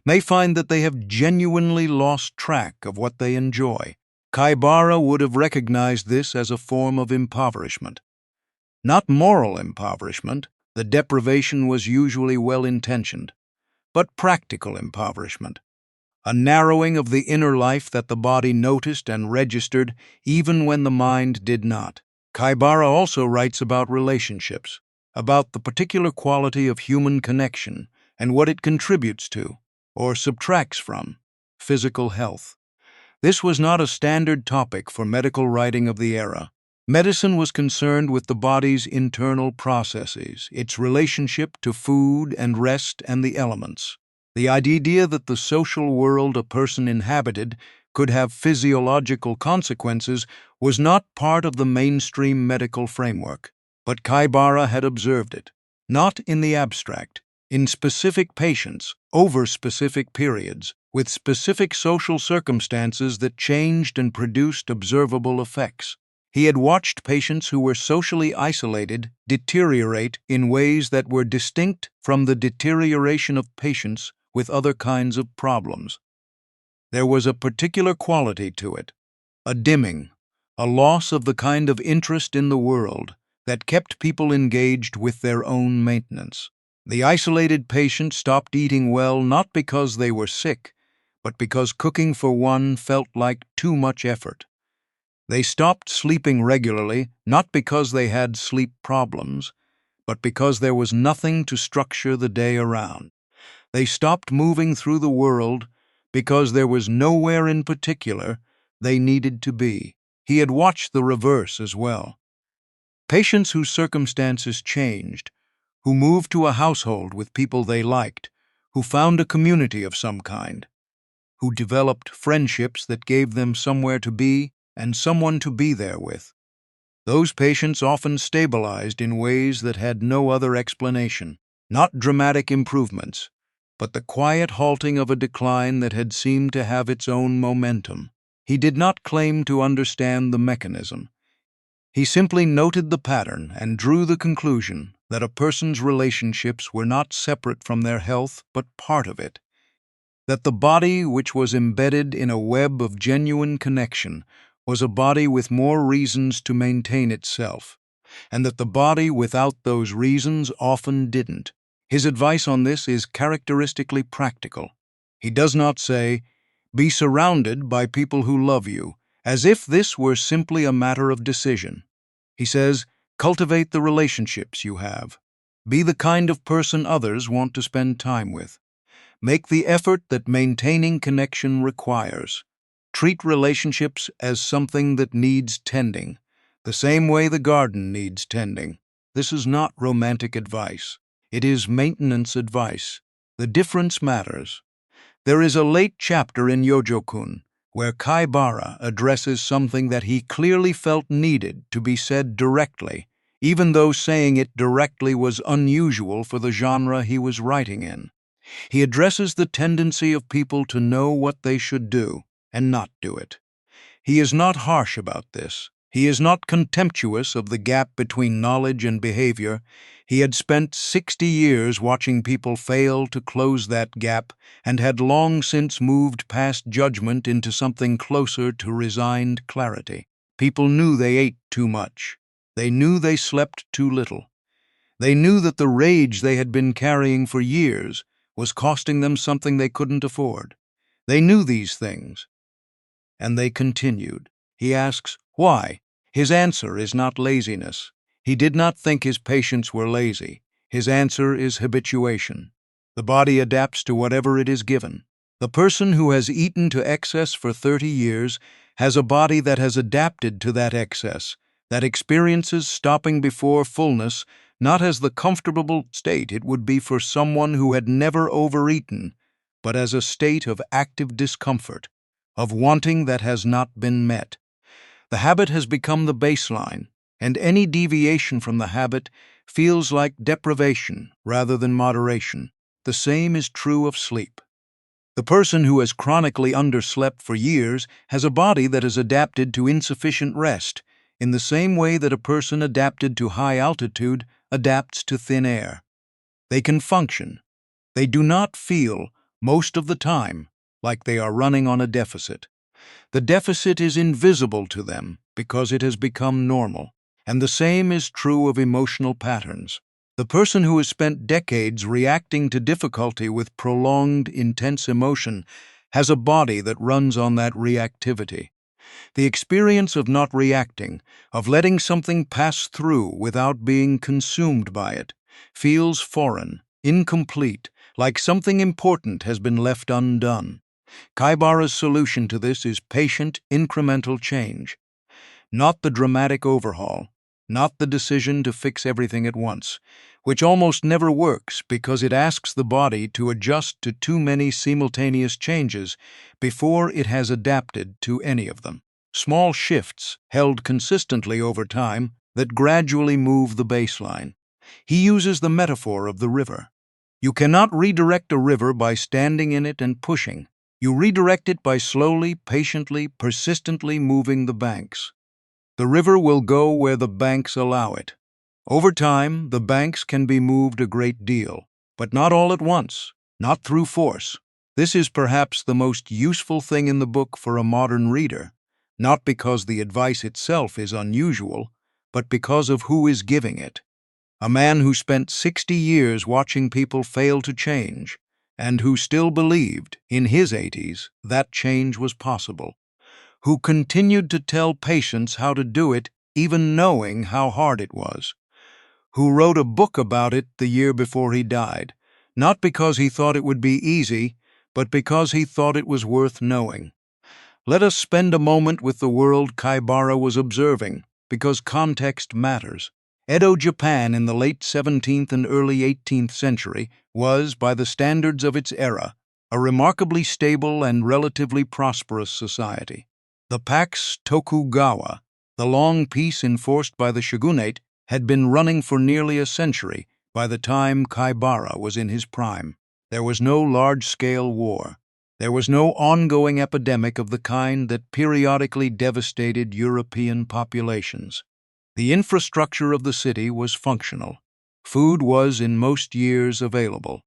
may find that they have genuinely lost track of what they enjoy. Kaibara would have recognized this as a form of impoverishment. Not moral impoverishment, the deprivation was usually well-intentioned, but practical impoverishment. A narrowing of the inner life that the body noticed and registered even when the mind did not. Kaibara also writes about relationships, about the particular quality of human connection and what it contributes to, or subtracts from, physical health. This was not a standard topic for medical writing of the era. Medicine was concerned with the body's internal processes, its relationship to food and rest and the elements. The idea that the social world a person inhabited could have physiological consequences was not part of the mainstream medical framework, but Kaibara had observed it, not in the abstract, in specific patients, over specific periods, with specific social circumstances that changed and produced observable effects. He had watched patients who were socially isolated deteriorate in ways that were distinct from the deterioration of patients with other kinds of problems. There was a particular quality to it, a dimming, a loss of the kind of interest in the world that kept people engaged with their own maintenance. The isolated patient stopped eating well not because they were sick, but because cooking for one felt like too much effort. They stopped sleeping regularly not because they had sleep problems, but because there was nothing to structure the day around. They stopped moving through the world because there was nowhere in particular they needed to be. He had watched the reverse as well. Patients whose circumstances changed, who moved to a household with people they liked, who found a community of some kind, who developed friendships that gave them somewhere to be and someone to be there with. Those patients often stabilized in ways that had no other explanation, not dramatic improvements, but the quiet halting of a decline that had seemed to have its own momentum. He did not claim to understand the mechanism. He simply noted the pattern and drew the conclusion that a person's relationships were not separate from their health but part of it, that the body which was embedded in a web of genuine connection was a body with more reasons to maintain itself, and that the body without those reasons often didn't. His advice on this is characteristically practical. He does not say, Be surrounded by people who love you, as if this were simply a matter of decision. He says, cultivate the relationships you have. Be the kind of person others want to spend time with. Make the effort that maintaining connection requires. Treat relationships as something that needs tending, the same way the garden needs tending. This is not romantic advice. It is maintenance advice. The difference matters. There is a late chapter in Yōjōkun where Kaibara addresses something that he clearly felt needed to be said directly, even though saying it directly was unusual for the genre he was writing in. He addresses the tendency of people to know what they should do and not do it. He is not harsh about this. He is not contemptuous of the gap between knowledge and behavior. He had spent 60 years watching people fail to close that gap and had long since moved past judgment into something closer to resigned clarity. People knew they ate too much. They knew they slept too little. They knew that the rage they had been carrying for years was costing them something they couldn't afford. They knew these things, and they continued. He asks, why? His answer is not laziness. He did not think his patients were lazy. His answer is habituation. The body adapts to whatever it is given. The person who has eaten to excess for 30 years has a body that has adapted to that excess, that experiences stopping before fullness not as the comfortable state it would be for someone who had never overeaten, but as a state of active discomfort, of wanting that has not been met. The habit has become the baseline, and any deviation from the habit feels like deprivation rather than moderation. The same is true of sleep. The person who has chronically underslept for years has a body that is adapted to insufficient rest, in the same way that a person adapted to high altitude adapts to thin air. They can function. They do not feel, most of the time, like they are running on a deficit. The deficit is invisible to them because it has become normal, and the same is true of emotional patterns. The person who has spent decades reacting to difficulty with prolonged, intense emotion has a body that runs on that reactivity. The experience of not reacting, of letting something pass through without being consumed by it, feels foreign, incomplete, like something important has been left undone. Kaibara's solution to this is patient, incremental change. Not the dramatic overhaul, not the decision to fix everything at once, which almost never works because it asks the body to adjust to too many simultaneous changes before it has adapted to any of them. Small shifts, held consistently over time, that gradually move the baseline. He uses the metaphor of the river. You cannot redirect a river by standing in it and pushing. You redirect it by slowly, patiently, persistently moving the banks. The river will go where the banks allow it. Over time, the banks can be moved a great deal, but not all at once, not through force. This is perhaps the most useful thing in the book for a modern reader, not because the advice itself is unusual, but because of who is giving it. A man who spent 60 years watching people fail to change, and who still believed, in his 80s, that change was possible. Who continued to tell patients how to do it, even knowing how hard it was. Who wrote a book about it the year before he died, not because he thought it would be easy, but because he thought it was worth knowing. Let us spend a moment with the world Kaibara was observing, because context matters. Edo Japan in the late 17th and early 18th century was, by the standards of its era, a remarkably stable and relatively prosperous society. The Pax Tokugawa, the long peace enforced by the shogunate, had been running for nearly a century by the time Kaibara was in his prime. There was no large-scale war. There was no ongoing epidemic of the kind that periodically devastated European populations. The infrastructure of the city was functional. Food was in most years available.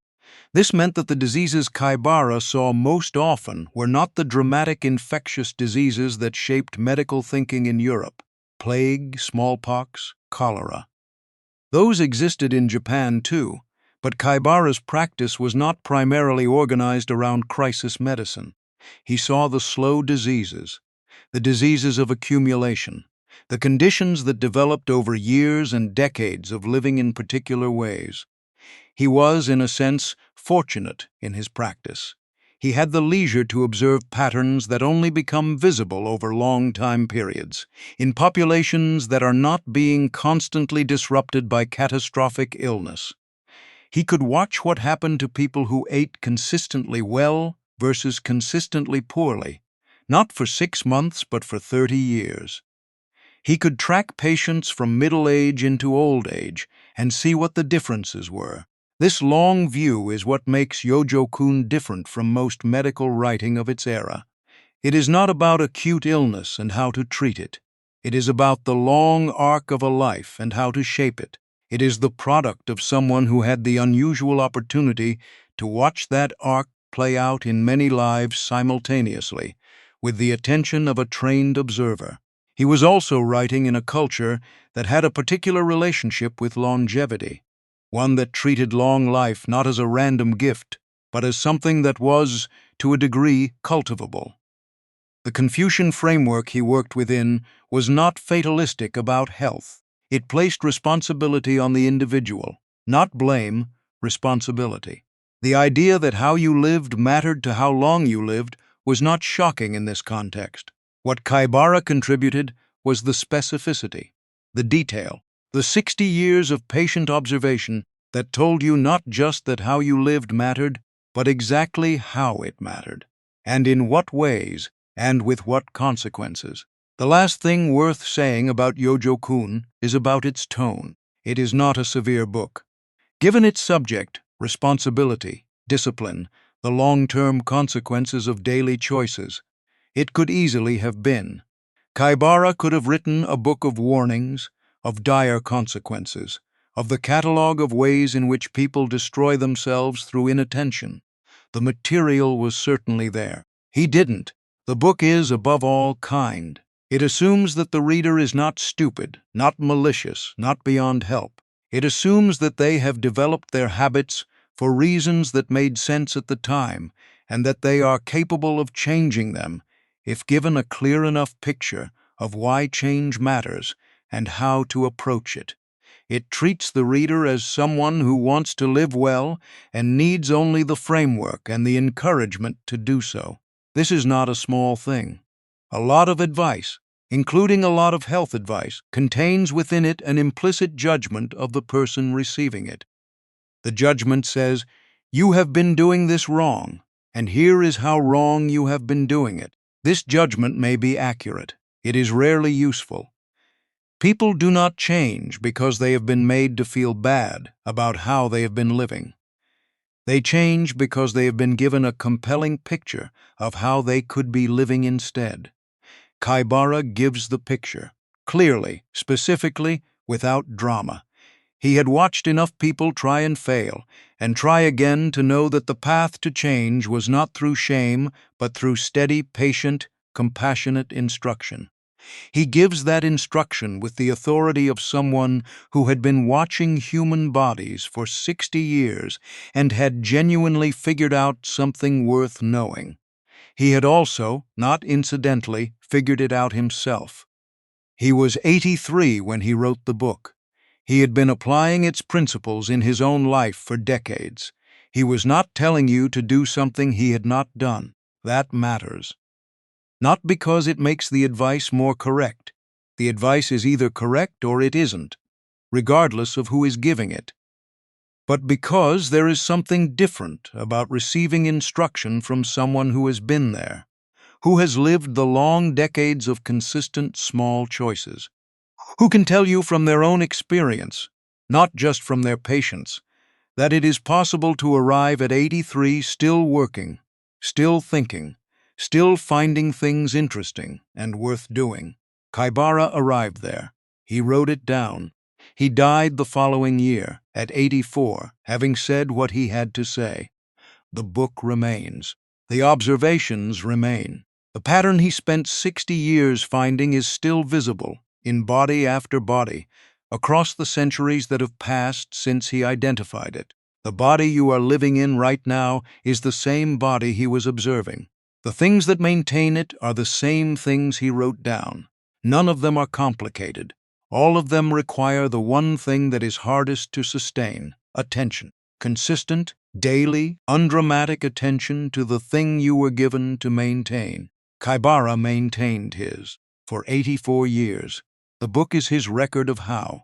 This meant that the diseases Kaibara saw most often were not the dramatic infectious diseases that shaped medical thinking in Europe: plague, smallpox, cholera. Those existed in Japan too, but Kaibara's practice was not primarily organized around crisis medicine. He saw the slow diseases, the diseases of accumulation, the conditions that developed over years and decades of living in particular ways. He was, in a sense, fortunate in his practice. He had the leisure to observe patterns that only become visible over long time periods, in populations that are not being constantly disrupted by catastrophic illness. He could watch what happened to people who ate consistently well versus consistently poorly, not for 6 months but for 30 years. He could track patients from middle age into old age and see what the differences were. This long view is what makes Yōjōkun different from most medical writing of its era. It is not about acute illness and how to treat it. It is about the long arc of a life and how to shape it. It is the product of someone who had the unusual opportunity to watch that arc play out in many lives simultaneously, with the attention of a trained observer. He was also writing in a culture that had a particular relationship with longevity, one that treated long life not as a random gift, but as something that was, to a degree, cultivable. The Confucian framework he worked within was not fatalistic about health. It placed responsibility on the individual, not blame, responsibility. The idea that how you lived mattered to how long you lived was not shocking in this context. What Kaibara contributed was the specificity, the detail, the 60 years of patient observation that told you not just that how you lived mattered, but exactly how it mattered, and in what ways, and with what consequences. The last thing worth saying about Yōjōkun is about its tone. It is not a severe book. Given its subject, responsibility, discipline, the long-term consequences of daily choices, it could easily have been. Kaibara could have written a book of warnings, of dire consequences, of the catalogue of ways in which people destroy themselves through inattention. The material was certainly there. He didn't. The book is, above all, kind. It assumes that the reader is not stupid, not malicious, not beyond help. It assumes that they have developed their habits for reasons that made sense at the time, and that they are capable of changing them if given a clear enough picture of why change matters and how to approach it. It treats the reader as someone who wants to live well and needs only the framework and the encouragement to do so. This is not a small thing. A lot of advice, including a lot of health advice, contains within it an implicit judgment of the person receiving it. The judgment says, "You have been doing this wrong, and here is how wrong you have been doing it." This judgment may be accurate. It is rarely useful. People do not change because they have been made to feel bad about how they have been living. They change because they have been given a compelling picture of how they could be living instead. Kaibara gives the picture, clearly, specifically, without drama. He had watched enough people try and fail, and try again to know that the path to change was not through shame, but through steady, patient, compassionate instruction. He gives that instruction with the authority of someone who had been watching human bodies for 60 years and had genuinely figured out something worth knowing. He had also, not incidentally, figured it out himself. He was 83 when he wrote the book. He had been applying its principles in his own life for decades. He was not telling you to do something he had not done. That matters. Not because it makes the advice more correct. The advice is either correct or it isn't, regardless of who is giving it. But because there is something different about receiving instruction from someone who has been there, who has lived the long decades of consistent small choices, who can tell you from their own experience, not just from their patients, that it is possible to arrive at 83 still working, still thinking, still finding things interesting and worth doing. Kaibara arrived there. He wrote it down. He died the following year, at 84, having said what he had to say. The book remains. The observations remain. The pattern he spent 60 years finding is still visible, in body after body, across the centuries that have passed since he identified it. The body you are living in right now is the same body he was observing. The things that maintain it are the same things he wrote down. None of them are complicated. All of them require the one thing that is hardest to sustain: attention. Consistent, daily, undramatic attention to the thing you were given to maintain. Kaibara maintained his for 84 years. The book is his record of how.